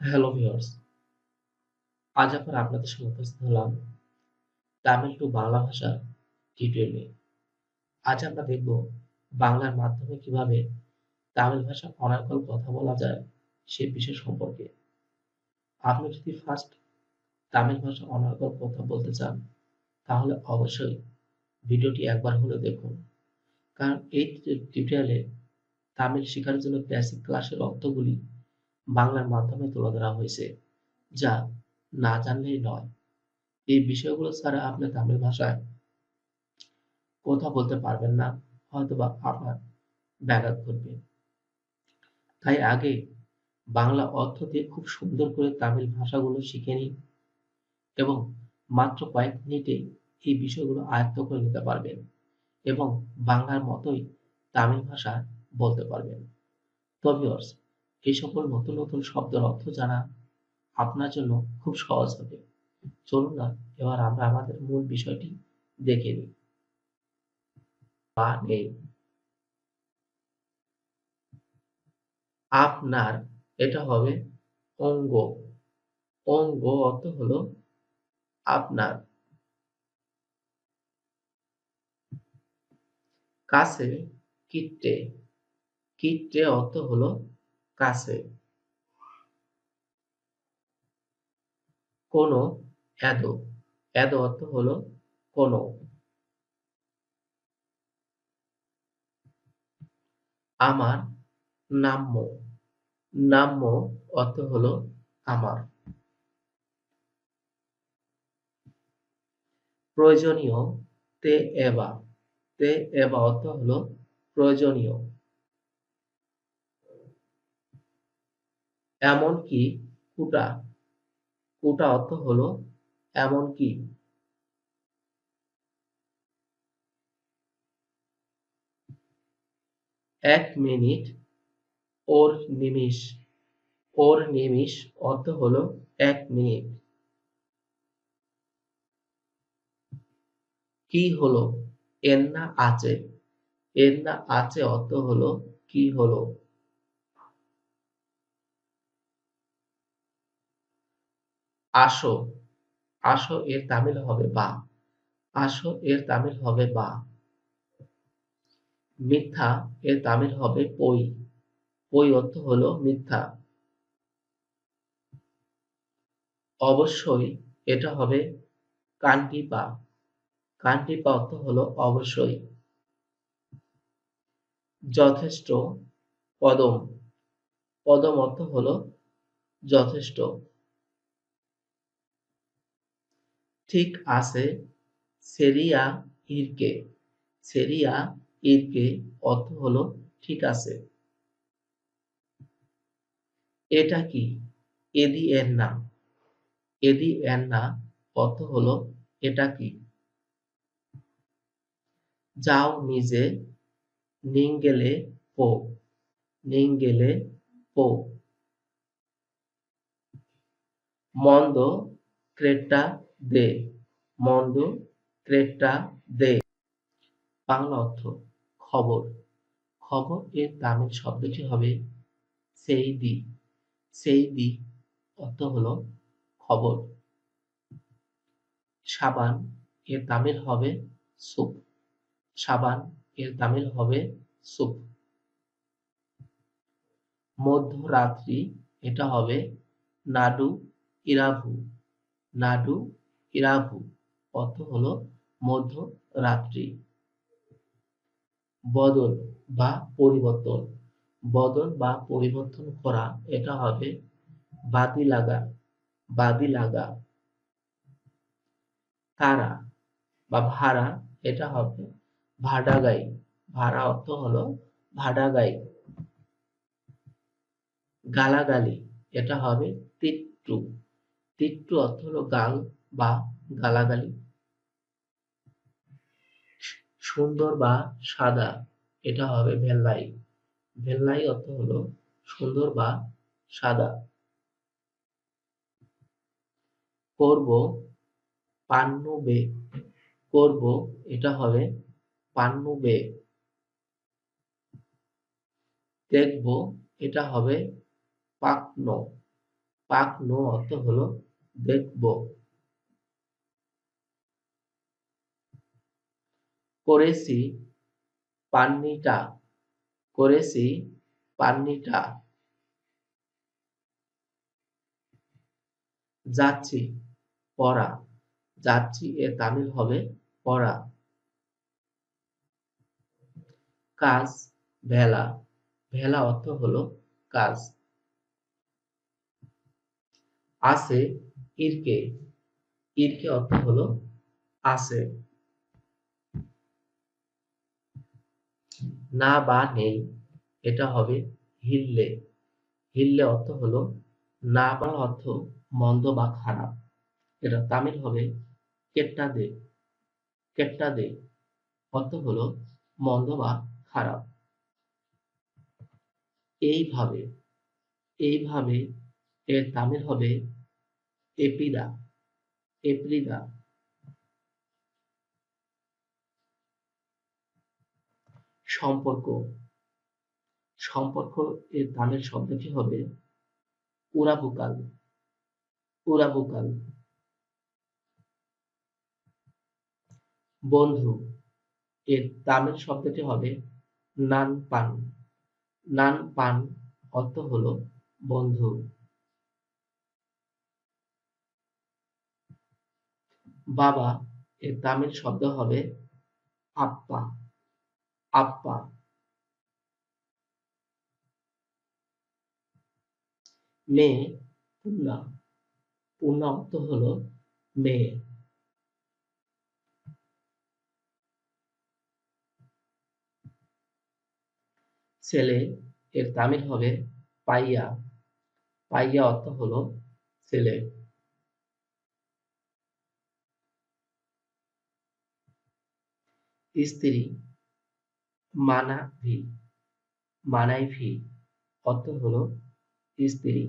Hello viewers, আজ আবার আপনাদের সামনে উপস্থিত হলাম তামিল টু বাংলা ভাষা টিউটোরিয়াল নিয়ে। আজ আমরা দেখব বাংলার মাধ্যমে কিভাবে তামিল ভাষা অনার্গল কথা বলা যায় সে বিষয় সম্পর্কে। আপনি যদি ফার্স্ট তামিল ভাষা অনার্গল কথা বলতে চান তাহলে অবশ্যই ভিডিওটি একবার হলেও দেখুন। কারণ এই টিউটোরিয়ালে তামিল শেখার জন্য বেসিক ক্লাসের অর্থগুলি বাংলার মাধ্যমে তুলে ধরা হয়েছে, যা না জানলেই নয়। এই বিষয়গুলো ছাড়া আপনি তামিল ভাষায় কথা বলতে পারবেন না, হয়তোবা আপনার ব্যাঘাত ঘটবে। তাই আগে বাংলা অর্থ দিয়ে খুব সুন্দর করে তামিল ভাষাগুলো শিখে নিন এবং মাত্র কয়েক মিনিটে এই বিষয়গুলো আয়ত্ত করে নিতে পারবেন এবং বাংলার মতোই তামিল ভাষা বলতে পারবেন। তো ভিউয়ার্স, এই সকল নতুন নতুন শব্দের অর্থ জানা আপনার জন্য খুব সহজ হবে। চলুন না এবার আমরা আমাদের মূল বিষয়টি দেখে নিই। মানে আপনার, এটা হবে অঙ্গ। অঙ্গ অর্থ হলো আপনার। কাছে, কিট্টে। কিট্টে অর্থ হলো কাছে। কোনো, এদো। এদো অর্থ হলো কোনো। আমার, নাম্য। নাম্য অর্থ হলো আমার। প্রয়োজনীয়, তে এবা। তে এবা অর্থ হলো প্রয়োজনীয়। এমনকি, কুটা। কুটা অর্থ হলো এমনকি। ১ মিনিট, ওর নিমিষ। ওর নিমিষ অর্থ হলো ১ মিনিট। কি হলো, এর না আছে। এর না আছে অর্থ হলো কি হলো। আসো। আসো এর তামিল হবে বা। আসো এর তামিল হবে বা। মিথ্যা এর তামিল হবে পই। পই অর্থ হলো মিথ্যা। অবশ্যই, এটা হবে কান্ডিপা। কান্ডিপা অর্থ হলো অবশ্যই। যথেষ্ট, পদম। পদম অর্থ হলো যথেষ্ট। ঠিক আছে, সেরিয়া ইরকে। সেরিয়া ইরকে অর্থ হলো ঠিক আছে। এটা কি, এদি এর না। এদি এর না অর্থ হলো এটা কি। যাও নিজে, নিঙ্গেলে পো। নিঙ্গেলে পো। মন্দ, ক্রেটা দে। মন্দ, ক্রেটা দে। বাংলা অর্থ খবর। খবর এর তামিল শব্দটি হবে সেইদি। সেইদি অর্থ হলো খবর। সাবান এর তামিল হবে সুপ। সাবান এর তামিল হবে সুপ। মধ্যরাত্রি, এটা হবে নাডু ইরাভু। নাডু ইরাভু অর্থ হলো মধ্যরাত্রি। বদল বা পরিবর্তন। বদল বা পরিবর্তন করা, এটা হবে বাদি লাগা। বাদি লাগা। তারা বা ভাড়া, এটা হবে ভাডাগাই। ভাড়া অর্থ হলো ভাডাগাই। গালাগালি, এটা হবে তিট্টু। তিট্টু অর্থ হলো গাল বা গালাগালি। সুন্দর বা সাদা, এটা হবে ভেল্লাই। ভেল্লাই অর্থ হলো সুন্দর বা সাদা। করব, পান্নুবে। করব, এটা হবে পান্নুবে। দেখব, এটা হবে পাকনো। পাকনো অর্থ হলো দেখব। করেছি পান্নিটা, করেছি পান্নিটা। যাচ্ছি পড়া, যাচ্ছি এর তামিল হবে পড়া। কাজ ভেলা, ভেলা অর্থ হলো কাজ। আছে ইরকে, ইরকে অর্থ হলো আছে। না বা নেই এটা হবে হিল্লে, হিল্লে অর্থ হলো না, বাংলা অর্থ মন্দ বা খারাপ। এটা তামিল হবে কেট্টা দে, কেট্টা দে অর্থ হলো মন্দ বা খারাপ। এইভাবে, এইভাবে এর তামিল হবে এপিদা, এপ্রিদা। সম্পর্ক, সম্পর্ক এর তামিল শব্দটি হবে উরাবুকাল, উরাবুকাল। বন্ধু এর তামিল শব্দটি হবে নানপান, নানপান অর্থ হলো বন্ধু। বাবা এর তামিল শব্দ হবে আপ্পা, আপ্পা। মেয়ে পূর্ণা, পূর্ণা অর্থ হলো মেয়ে। ছেলে এর তামিল হবে পাইয়া, পাইয়া অর্থ হলো ছেলে। স্ত্রী মানাভি, মানাইভি অর্থ হলো স্ত্রী।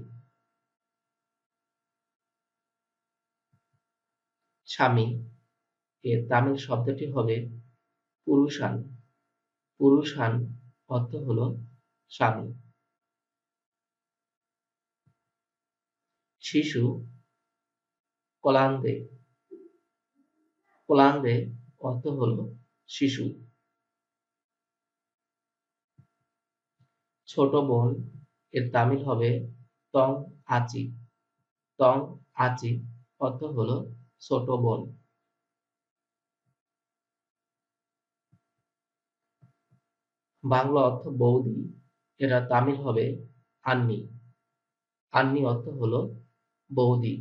স্বামী এর তামিল শব্দটি হবে পুরুষান, পুরুষান অর্থ হলো স্বামী। শিশু কলান্দে, কলান্দে অর্থ হলো শিশু। ছোট বোন এর তামিল হবে তং আচি, তং আচি অর্থ হলো ছোট বোন। বাংলা অর্থ বৌদি, এটা তামিল হবে আন্নি, আন্নি অর্থ হলো বৌদি।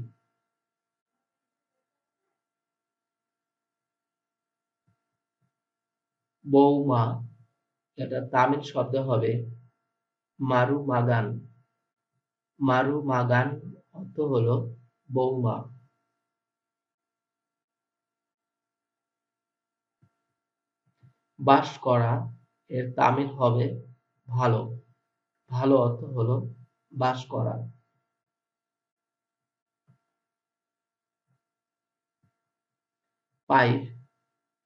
বৌমা এটা তামিল শব্দ হবে মারুমাগান, মারুমাগান অর্থ হলো বৌমা। বাস করা এর তামিল হবে ভালো, ভালো অর্থ হলো বাস করা। পাইপ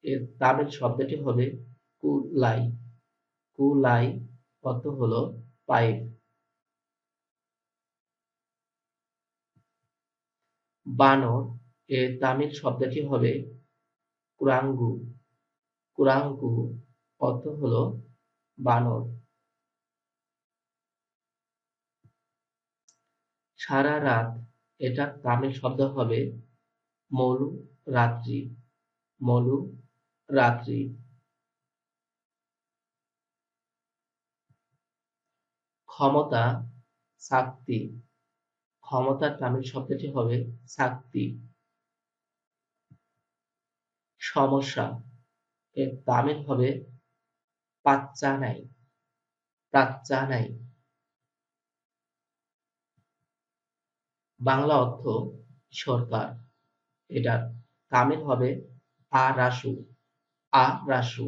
এর তামিল শব্দটি হবে কুলাই, কুলাই অর্থ হলো পাইপ। বানর এর তামিল শব্দটি হবে কুরাঙ্গু, কুরাঙ্গু অর্থ হলো বানর। সারা রাত এটা তামিল শব্দ হবে মলু রাত্রি, মলু রাত্রি। ক্ষমতা শক্তি, ক্ষমতার তামিল শব্দটি হবে শক্তি। সমস্যা এর তামিল হবে পাচ্চানাই, পাচ্চানাই। বাংলা অর্থ সরকার, এটার তামিল হবে আরাসু, আরাসু।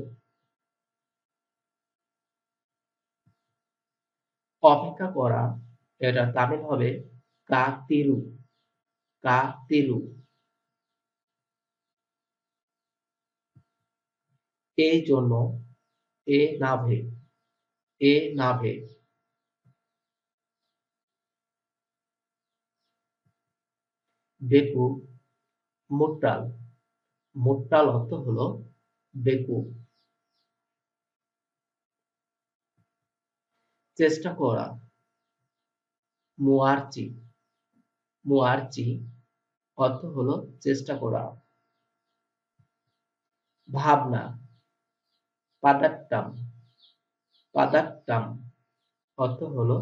অপেক্ষা করা এটার তামিল হবে কাতিরু, কাতিরু। এই জন্য এ নাভে, এ নাভে। বেকু, মুট্টাল। মুট্টাল অর্থ হলো বেকু। চেষ্টা করা, মুয়ার্চি। মুয়ার্চি অর্থ হলো চেষ্টা করা। ভাবনা, পাদাট্টাম। পাদাট্টাম অর্থ হলো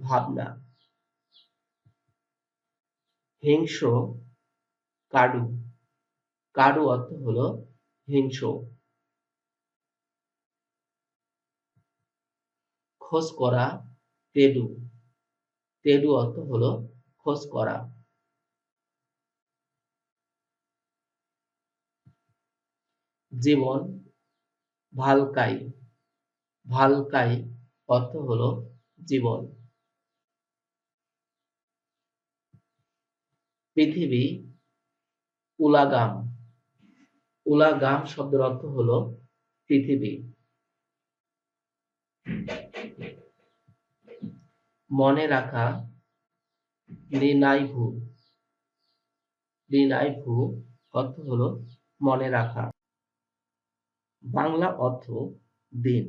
ভাবনা। হিংস্র, কাডু। কাডু অর্থ হলো হিংস্র। খোঁজ করা, তেডু। তেডু অর্থ হলো খোঁজ করা। জীবন, ভালকাই। ভালকাই অর্থ হলো জীবন। পৃথিবী, উলাগাম। উলাগাম শব্দের অর্থ হলো পৃথিবী। মনে রাখা, রিনাইভু। রিনাইভু অর্থ হলো মনে রাখা। বাংলা অর্থ দিন,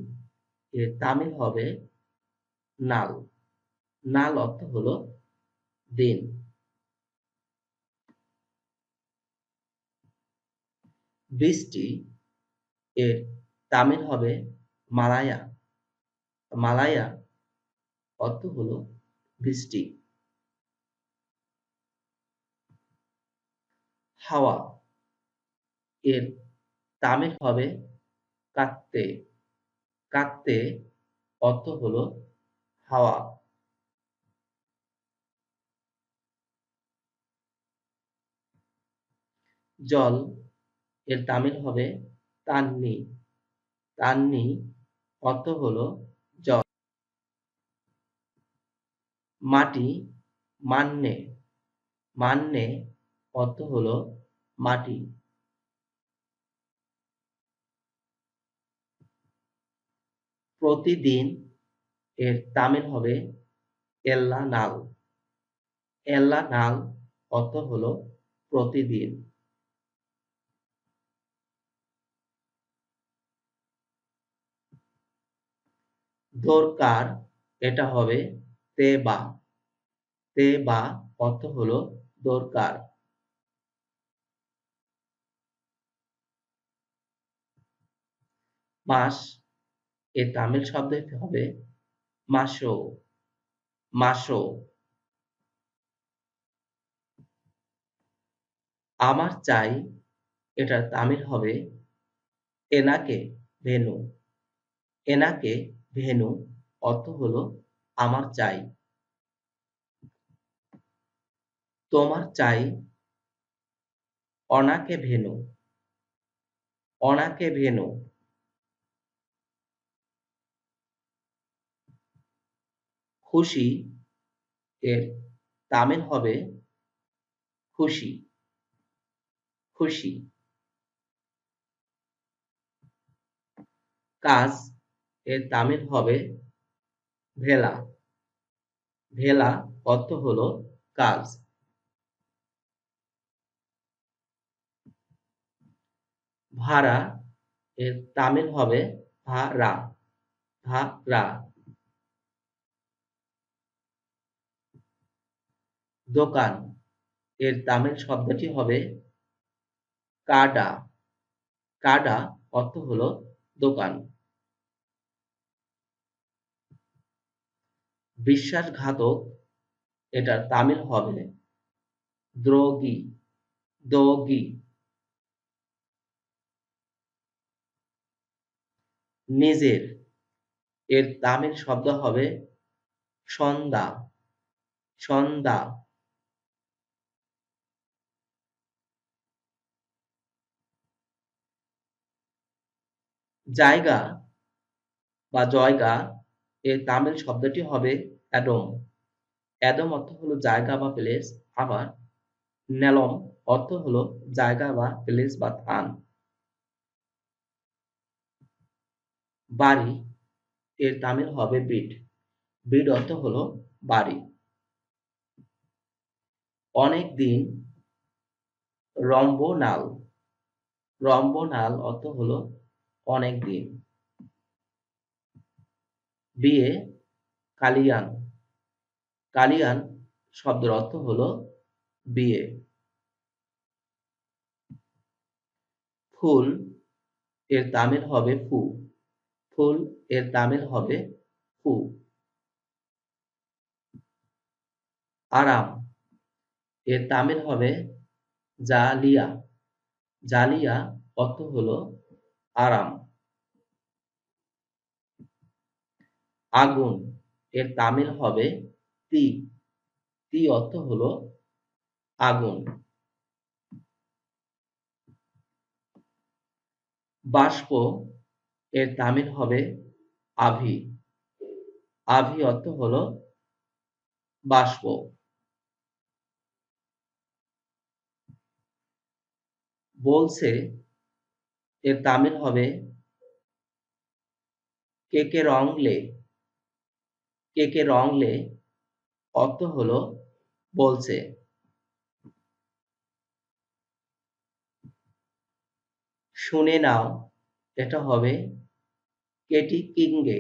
এর তামিল হবে নাল। নাল অর্থ হলো দিন। বৃষ্টি, এর তামিল হবে মালায়া। মালায়া অর্থ হলো বৃষ্টি। হাওয়া, এর তামিল হবে কাত্তে। কাত্তে অর্থ হলো হাওয়া। জল, এর তামিল হবে তান্নি। তান্নি অর্থ হলো জল। মাটি, মান্নে। মান্নে অর্থ হলো মাটি। প্রতিদিন, এর তামিল হবে এল্লা নাল। এল্লা নাল অর্থ হলো প্রতিদিন। দরকার, এটা হবে তেবা। তেবা অর্থ হলো দরকার। মাস, এর তামিল শব্দ হবে মাসো। মাসো। আমার চাই, এটার তামিল হবে এনাকে ভেনু। এনাকে ভেনু অর্থ হলো আমার চাই। তোমার চাই, অনাকে ভেনু। অনাকে ভেনু। খুশি, এর তামিল হবে খুশি। খুশি। কাজ, এর তামিল হবে ভেলা। ভেলা অর্থ হলো কাজ। ভাড়া, এর তামিল হবে ভাড়া। ভাড়া। দোকান, এর তামিল শব্দটি হবে কাডা। কাডা অর্থ হলো দোকান। বিশ্বাসঘাতক, এটার তামিল হবে দ্রোগী। দ্রোগী। নিজের, এর তামিল শব্দ হবে সন্ধ্যা। সন্ধ্যা। জায়গা বা জয়গা, এর তামিল শব্দটি হবে অ্যাডম। অ্যাডম অর্থ হলো জায়গা বা প্লেস। আবার নেলম অর্থ হলো জায়গা বা প্লেস বা স্থান। বাড়ি, এর তামিল হবে বিট। বিট অর্থ হলো বাড়ি। অনেক দিন, রম্বনাল। রম্বনাল অর্থ হলো অনেক দিন। বিয়ে কালিয়ান। কালিয়ান শব্দের অর্থ হলো বিয়ে। ফুল এর তামিল হবে ফু। ফুল এর তামিল হবে ফু। আরাম এর তামিল হবে জালিয়া। জালিয়া অর্থ হলো আরাম। আগুন এর তামিল হবে তি। তি অর্থ হলো আগুন। বাষ্প এর তামিল হবে আভি। আভি অর্থ হলো বাষ্প। বলছে এর তামিল হবে কেকে রংলে। কেকে রংলে অর্থ হলো বলছে। শুনে নাও এটা হবে কেটি কিঙ্গে।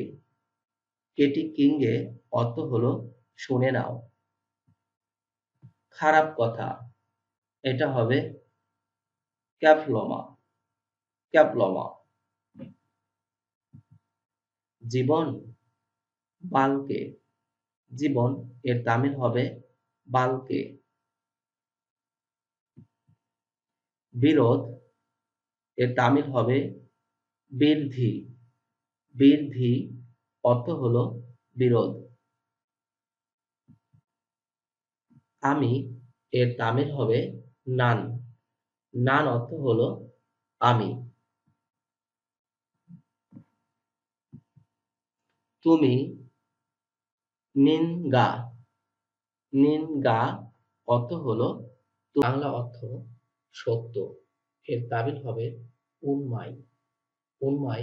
কেটি কিঙ্গে অর্থ হলো শুনে নাও। খারাপ কথা এটা হবে ক্যাফলমা। ক্যাপলমা। জীবন বালকে। জীবন এর তামিল হবে বালকে। বিরোধ এর তামিল হবে বীরধি। বীরধি অর্থ হলো বিরোধ। আমি এর তামিল হবে নান। নান অর্থ হলো আমি। তুমি নিনগা। নিনগা অর্থ হলো বাংলা অর্থ সত্য। এর তামিল হবে উন্মাই। উন্মাই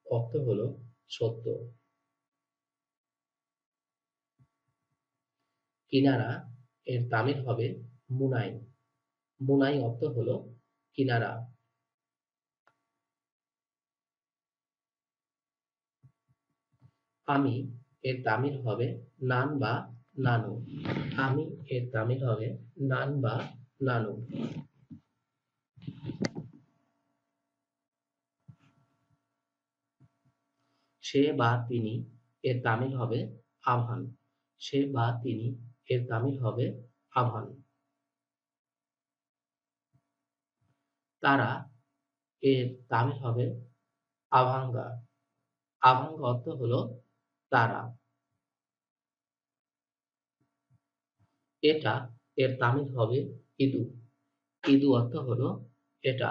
অর্থ হলো সত্য। কিনারা এর তামিল হবে মুনাই। মুনাই অর্থ হলো কিনারা। আমি এর তামিল হবে নান বা নানু। আমি এর তামিল হবে নান বা নানু। সে বা তিনি এর তামিল হবে আভান। সে বা তিনি এর তামিল হবে আভান। তারা এর তামিল হবে আভাঙ্গা। আভাঙ্গা অর্থ হলো তারা। এটা এর তামিল হবে ইদু। ইদু অর্থ হলো এটা।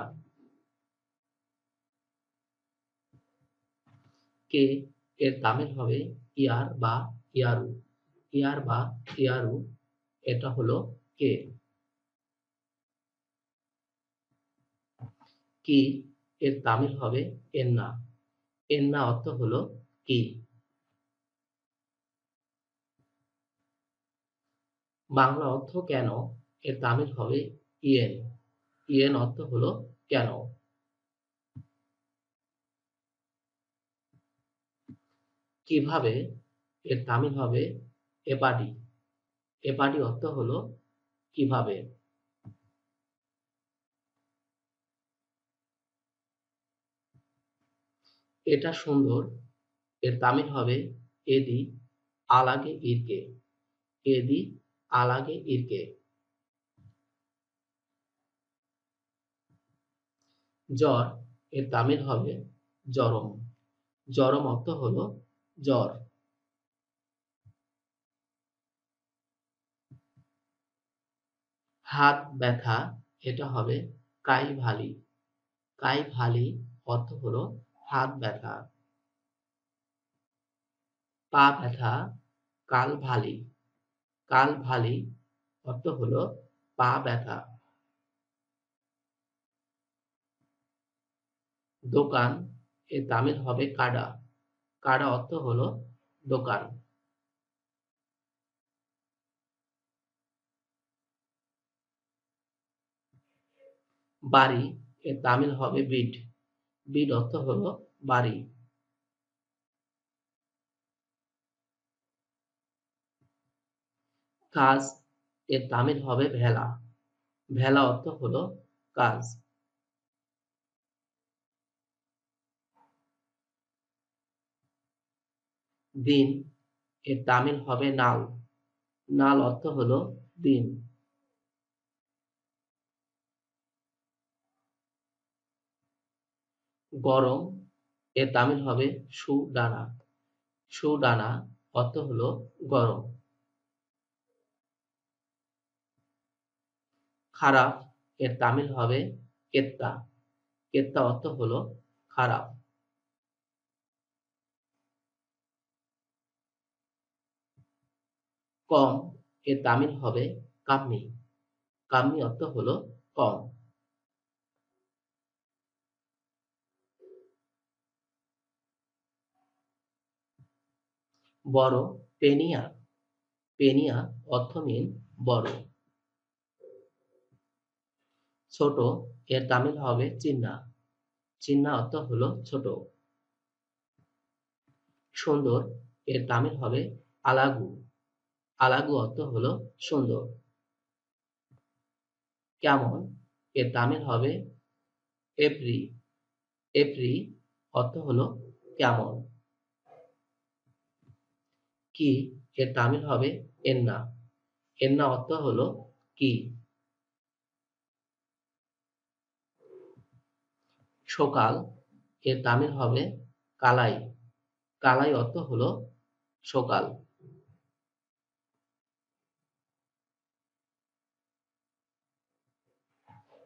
কে এর তামিল হবে ইয়ার বা ইয়ারু। ইয়ার বা ইয়ারু এটা হলো কে। কি এর তামিল হবে এন্না। এন্না অর্থ হলো কি। বাংলা অর্থ কেন এর তামিল হবে ইয়েন। ইয়েন অর্থ হলো কেন। কিভাবে এর তামিল হবে এপাডি। এপাডি অর্থ হলো কিভাবে। এটা সুন্দর এর তামিল হবে এদি আলাগে ইরকে। এদি আলাগে ইরকে। জ্বর এর তামিল হবে জরম। জরম অর্থ হলো জ্বর। হাত ব্যথা এটা হবে কাই ভালি। কাই ভালি অর্থ হলো হাত ব্যথা। পা ব্যথা কাল ভালি। কাল ভালি অর্থ হলো পা ব্যথা। দোকান এর তামিল হবে কাডা। কাডা অর্থ হলো দোকান। বাড়ি এর তামিল হবে বিড। বিড অর্থ হলো বাড়ি। কাজ এর তামিল হবে ভেলা। ভেলা অর্থ হলো কাজ। দিন এর তামিল হবে নাল। নাল অর্থ হলো দিন। গরম এর তামিল হবে সুডানা। সুডানা অর্থ হলো গরম। খারাপ এর তামিল হবে কেত্তা। কেত্তা অর্থ হলো খারাপ। কম এর তামিল হবে কাম্মি। কাম্মি অর্থ হলো কম। বড় পেনিয়া। পেনিয়া অর্থ মিন বড়। ছোট এর তামিল হবে চিন্না। চিন্না অর্থ হলো ছোট। সুন্দর এর তামিল হবে আলাগু। আলাগু অর্থ হলো সুন্দর। কেমন এর তামিল হবে এপ্রি। এপ্রি অর্থ হলো কেমন। কি এর তামিল হবে এন্না। এন্না অর্থ হলো কি। সকাল এর তামিল হবে কালাই। কালাই অর্থ হলো সকাল।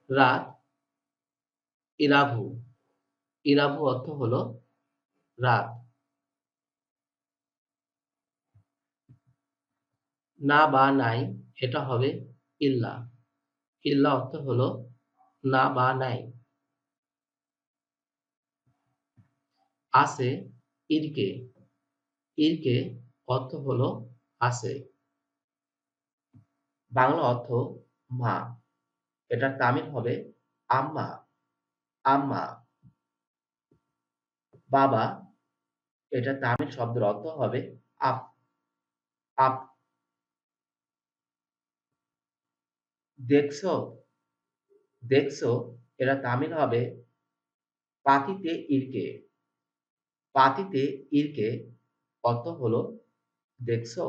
রাত ইরাভু। ইরাভু অর্থ হলো রাত। না বা নাই এটা হবে ইল্লা। ইল্লা অর্থ হলো না বা নাই। আছে ইরকে। ইরকে অর্থ হলো আছে। বাংলা অর্থ মা। এটার তামিল হবে আম্মা। আম্মা। বাবা এটা তামিল শব্দের অর্থ হবে আপ। আপ। দেখছো। দেখছো এটা তামিল হবে পাতিতে ইরকে। পাতিতে ইরকে অর্থ হলো দেখছো।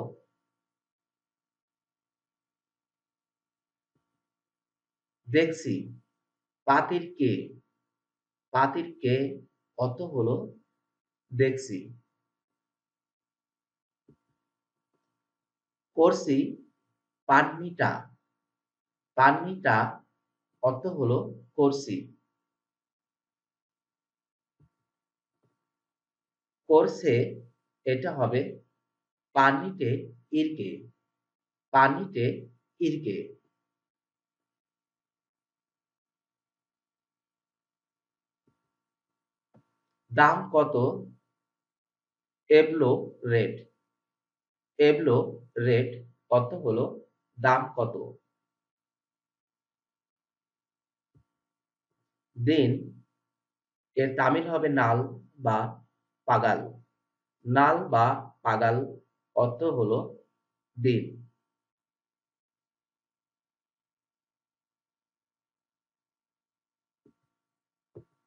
দেখছি পাতির কে। পাতির কে অর্থ হলো দেখছি। করছি পান্নিটা। পান্নিটা অর্থ হলো করছি। করছে এটা হবে পানিতে ইরকে। পানিতে ইরকে। দাম কত এবলো রেট। এবলো রেট অর্থ হলো দাম কত। দিন এর তামিল হবে নাল বা পাগাল। নাল বা পাগাল অর্থ হলো দিন।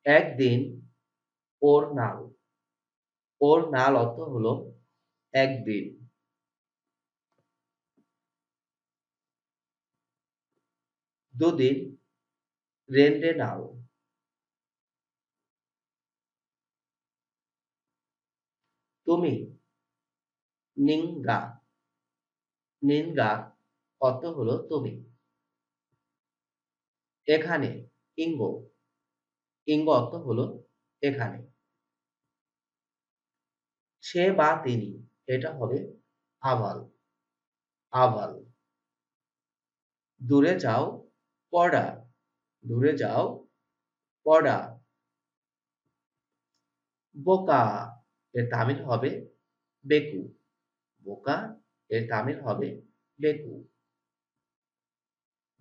একদিন ওর নাল। ওর নাল অর্থ হলো একদিন। দুদিন রেন্ডে নাল। তুমি নিঙ্গা। নিঙ্গা অর্থ হলো তুমি। এখানে ইঙ্গ। ইঙ্গ অর্থ হলো এখানে। সে বা তিনি এটা হবে আভাল। আভাল। দূরে যাও পড়া। দূরে যাও পড়া। বোকা এর তামিল হবে বেকু। বোকা এর তামিল হবে বেকু।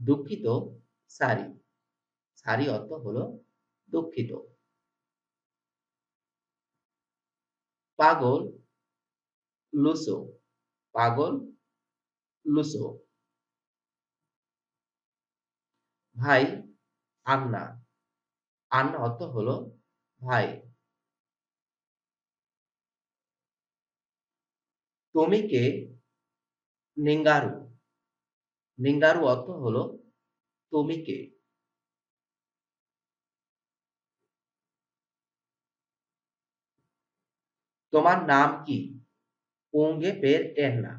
দুঃখিত সারি। সারি অর্থ হলো দুঃখিত। পাগল, লুসো, পাগল, লুসো। ভাই, আন্না, আন্না অর্থ হলো ভাই। তুমি কে, নিঙ্গারু, নিঙ্গারু অর্থ হলো তুমি কে। তোমার নাম কি, উঙ্গে পের এন্না,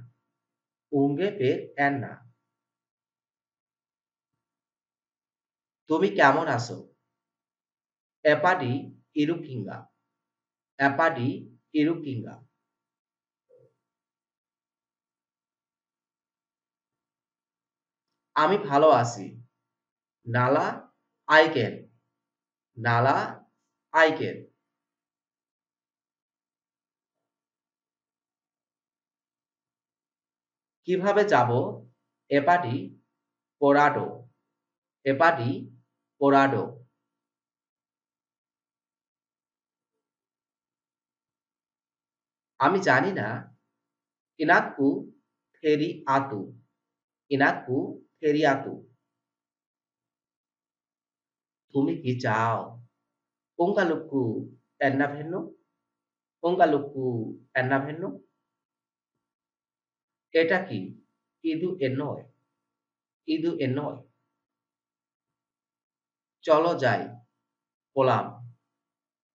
উঙ্গে পের এন্না। তুমি কেমন আছো, এপাডি ইরুকিঙ্গা, এপাডি ইরুকিঙ্গা। আমি ভালো আছি, নালা আইকেন, নালা আইকেন। কিভাবে যাব, এপাডি পোরাডো, এপাডি পোরাডো। আমি জানি না, ইনাকু ফেরি আতু, ইনাকু ফেরি আতু। তুমি কি চাও, পোঙ্গালুকু এন্না ভেন্নু, পোঙ্গালুকু এন্না ভেন্নু। এটা কি, ইদু এনয়, ইদু এনয়। চলো যাই, পোলাম,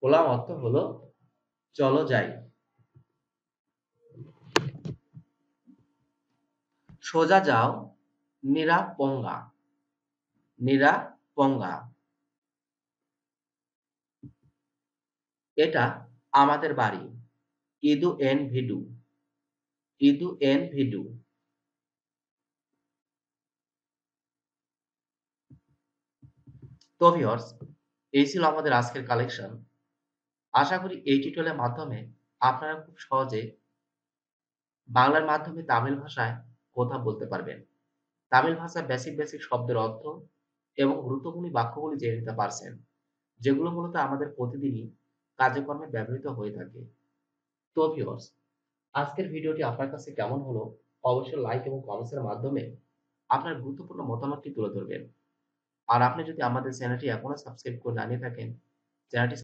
পোলাম অর্থ হলো চলো যাই। সোজা যাও, নিরাপঙ্গা, নিরাপঙ্গা। এটা আমাদের বাড়ি, ইদু এন ভিডু, ইদু এন ভিডু। তো ভিউয়ার্স, এই ছিল আমাদের আজকের কালেকশন। আশা করি এই টিউটোরিয়ালের মাধ্যমে আপনারা খুব সহজে বাংলার মাধ্যমে তামিল ভাষায় কথা বলতে পারবেন। তামিল ভাষার বেসিক বেসিক শব্দের অর্থ এবং গুরুত্বপূর্ণ বাক্যগুলি জেনে নিতে পারছেন, যেগুলো মূলত আমাদের প্রতিদিনই কাজে-কর্মে ব্যবহৃত হয়ে থাকে। তো ভিউয়ার্স, আজকের ভিডিওটি আপনার কাছে কেমন হলো অবশ্যই লাইক এবং কমেন্টসের মাধ্যমে আপনার গুরুত্বপূর্ণ মতামতটি তুলে ধরবেন। আর আপনি যদি আমাদের চ্যানেলটি এখনো সাবস্ক্রাইব করে না নিয়ে থাকেন, চ্যানেলটি